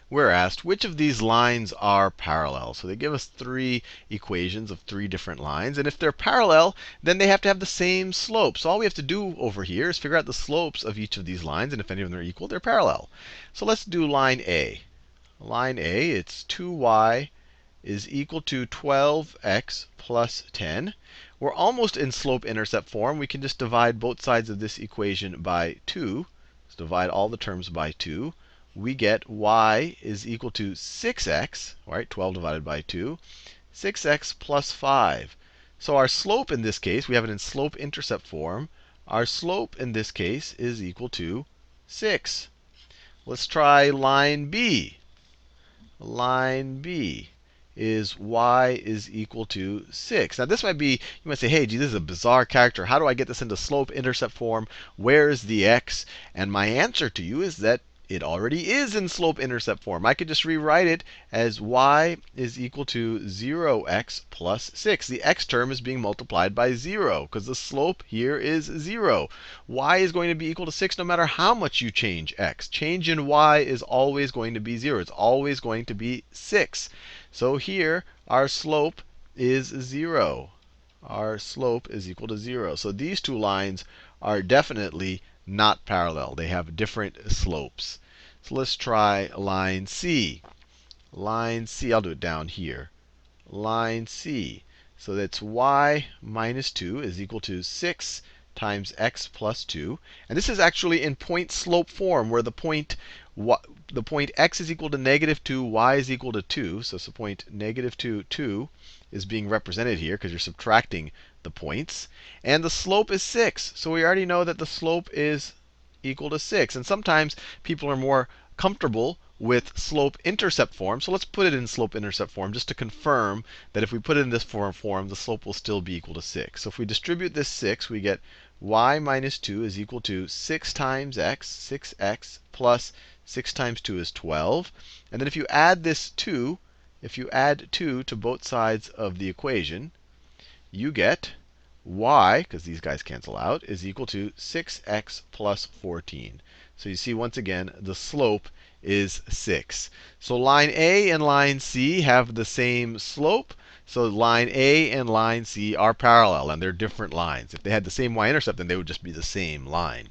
we're asked which of these lines are parallel. So they give us three equations of three different lines. And if they're parallel, then they have to have the same slope. So all we have to do over here is figure out the slopes of each of these lines. And if any of them are equal, they're parallel. So let's do line A. Line A, it's 2y is equal to 12x plus 10. We're almost in slope-intercept form. We can just divide both sides of this equation by 2. Let's divide all the terms by 2. We get y is equal to 6x, right? 12 divided by 2. 6x plus 5. So our slope in this case, we have it in slope-intercept form. Our slope in this case is equal to 6. Let's try line B. Line B is y is equal to 6. Now this might be, you might say, hey, gee, this is a bizarre character. How do I get this into slope-intercept form? Where is the x? And my answer to you is that it already is in slope-intercept form. I could just rewrite it as y is equal to 0x plus 6. The x term is being multiplied by 0 because the slope here is 0. Y is going to be equal to 6 no matter how much you change x. Change in y is always going to be 0. It's always going to be 6. So here, our slope is 0. Our slope is equal to 0. So these two lines are definitely not parallel. They have different slopes. So let's try line C. Line C, I'll do it down here. Line C. So that's y minus 2 is equal to 6 times x plus 2. And this is actually in point slope form, where the point x is equal to negative 2, y is equal to 2. So it's the point negative 2, 2 is being represented here because you're subtracting the points. And the slope is 6. So we already know that the slope is equal to 6. And sometimes people are more comfortable with slope-intercept form. So let's put it in slope-intercept form just to confirm that if we put it in this form, the slope will still be equal to 6. So if we distribute this 6, we get y minus 2 is equal to 6 times x, 6x, plus 6 times 2 is 12. And then if you add this 2, if you add 2 to both sides of the equation, you get y, because these guys cancel out, is equal to 6x plus 14. So you see, once again, the slope is 6. So line A and line C have the same slope. So line A and line C are parallel, and they're different lines. If they had the same y-intercept, then they would just be the same line.